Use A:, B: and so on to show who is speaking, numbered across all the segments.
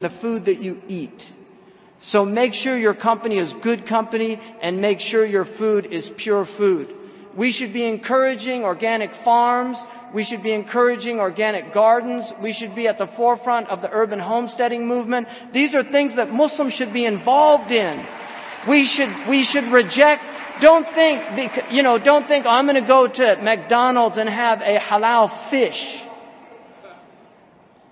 A: the food that you eat. So make sure your company is good company and make sure your food is pure food. We should be encouraging organic farms. We should be encouraging organic gardens. We should be at the forefront of the urban homesteading movement. These are things that Muslims should be involved in. We should reject, don't think, oh, I'm going to go to McDonald's and have a halal fish.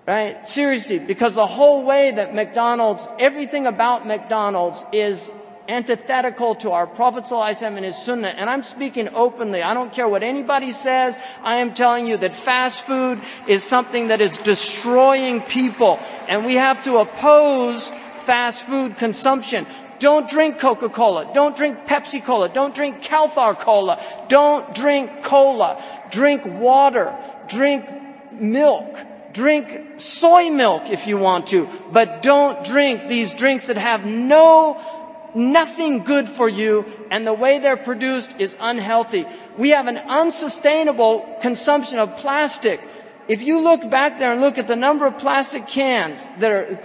A: Right? Seriously, because the whole way that McDonald's, everything about McDonald's is antithetical to our Prophet ﷺ and his sunnah. And I'm speaking openly. I don't care what anybody says. I am telling you that fast food is something that is destroying people. And we have to oppose fast food consumption. Don't drink Coca-Cola. Don't drink Pepsi-Cola. Don't drink Calthar Cola. Don't drink cola. Drink water. Drink milk. Drink soy milk if you want to. But don't drink these drinks that have nothing good for you, and the way they're produced is unhealthy. We have an unsustainable consumption of plastic. If you look back there and look at the number of plastic cans,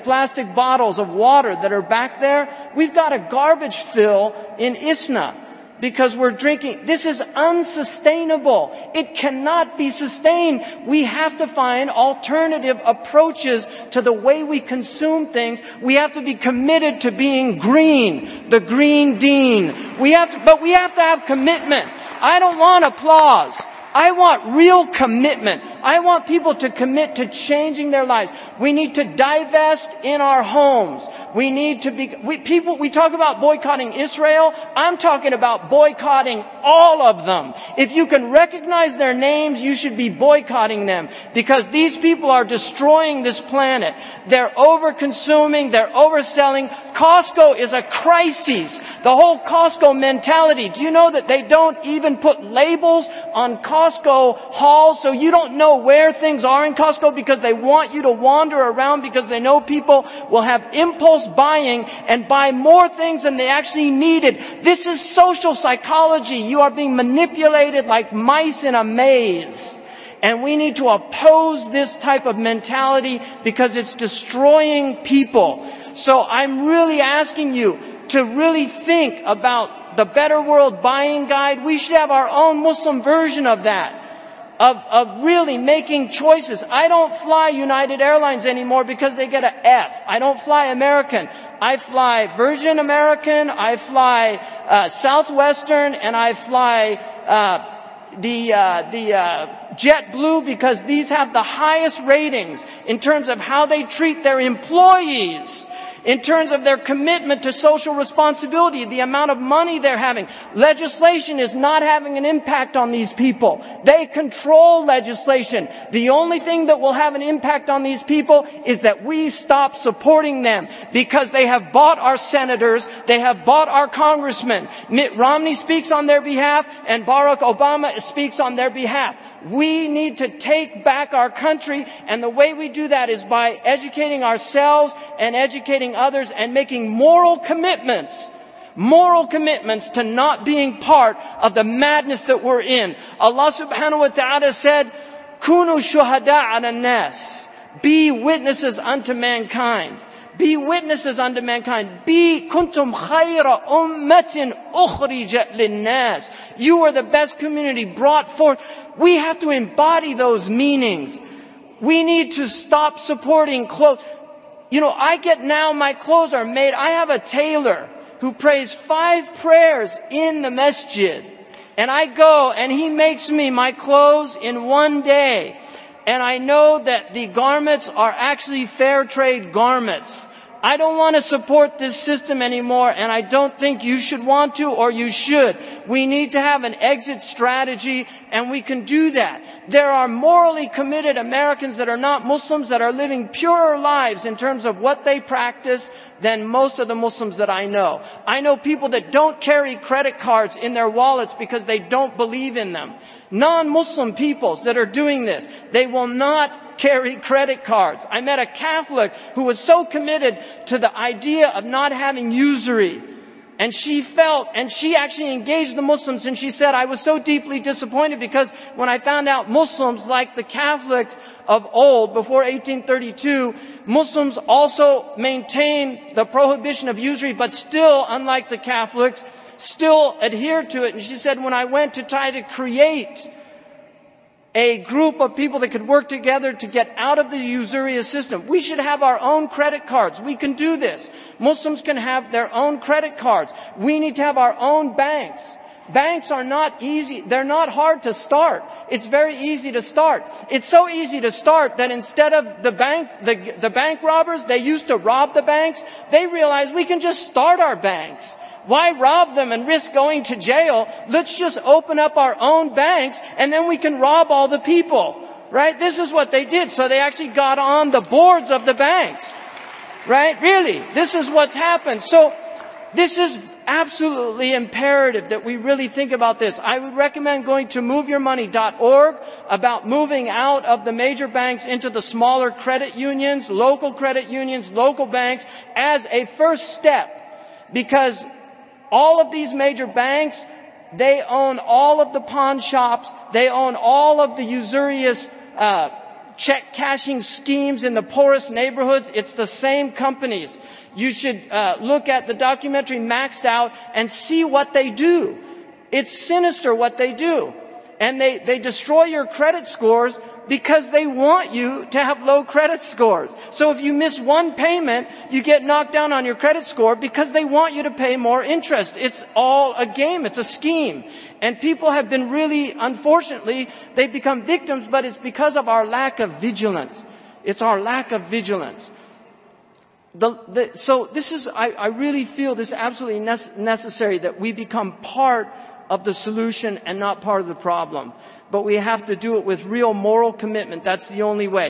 A: plastic bottles of water that are back there, we've got a garbage fill in ISNA because we're drinking. This is unsustainable. It cannot be sustained. We have to find alternative approaches to the way we consume things. We have to be committed to being green, the green dean. But we have to have commitment. I don't want applause. I want real commitment. I want people to commit to changing their lives. We need to divest in our homes. We need to we talk about boycotting Israel. I'm talking about boycotting all of them. If you can recognize their names, you should be boycotting them, because these people are destroying this planet. They're over-consuming, they're overselling. Costco is a crisis. The whole Costco mentality. Do you know that they don't even put labels on Costco halls, so you don't know where things are in Costco, because they want you to wander around, because they know people will have impulse buying and buy more things than they actually needed. This is social psychology. You are being manipulated like mice in a maze. And we need to oppose this type of mentality because it's destroying people. So I'm really asking you to really think about the Better World Buying Guide. We should have our own Muslim version of that. Of really making choices. I don't fly United Airlines anymore because they get an F. I don't fly American. I fly Virgin American, I fly Southwestern, and I fly the JetBlue, because these have the highest ratings in terms of how they treat their employees, in terms of their commitment to social responsibility, the amount of money they're having. Legislation is not having an impact on these people. They control legislation. The only thing that will have an impact on these people is that we stop supporting them, because they have bought our senators, they have bought our congressmen. Mitt Romney speaks on their behalf, and Barack Obama speaks on their behalf. We need to take back our country, and the way we do that is by educating ourselves and educating others and making moral commitments to not being part of the madness that we're in. Allah subhanahu wa ta'ala said, Kunu shuhada ala nas. Be witnesses unto mankind. Be witnesses unto mankind. Be kuntum khayra ummatin ukhrijat linnas. You are the best community brought forth. We have to embody those meanings. We need to stop supporting clothes. My clothes are made. I have a tailor who prays 5 prayers in the masjid. And I go and he makes me my clothes in one day. And I know that the garments are actually fair trade garments. I don't want to support this system anymore, and I don't think you should want to, or you should. We need to have an exit strategy, and we can do that. There are morally committed Americans that are not Muslims that are living purer lives in terms of what they practice than most of the Muslims that I know. I know people that don't carry credit cards in their wallets because they don't believe in them. Non-Muslim peoples that are doing this, they will not carry credit cards. I met a Catholic who was so committed to the idea of not having usury. And she felt, and she actually engaged the Muslims, and she said, I was so deeply disappointed because when I found out Muslims, like the Catholics of old, before 1832, Muslims also maintained the prohibition of usury, but still, unlike the Catholics, still adhered to it. And she said, when I went to try to create a group of people that could work together to get out of the usurious system. We should have our own credit cards. We can do this. Muslims can have their own credit cards. We need to have our own banks. Banks are not easy. They're not hard to start. It's very easy to start. It's so easy to start that instead of the bank robbers, they used to rob the banks. They realized we can just start our banks. Why rob them and risk going to jail? Let's just open up our own banks and then we can rob all the people. Right? This is what they did. So they actually got on the boards of the banks. Right? Really. This is what's happened. So this is absolutely imperative that we really think about this. I would recommend going to moveyourmoney.org about moving out of the major banks into the smaller credit unions, local banks as a first step. Because all of these major banks, they own all of the pawn shops. They own all of the usurious check cashing schemes in the poorest neighborhoods. It's the same companies. You should look at the documentary Maxed Out and see what they do. It's sinister what they do. And they destroy your credit scores because they want you to have low credit scores. So if you miss one payment, you get knocked down on your credit score because they want you to pay more interest. It's all a game. It's a scheme. And people have been really, unfortunately, they've become victims, but it's because of our lack of vigilance. It's our lack of vigilance. So this is, I really feel this is absolutely necessary that we become part of the solution and not part of the problem. But we have to do it with real moral commitment. That's the only way.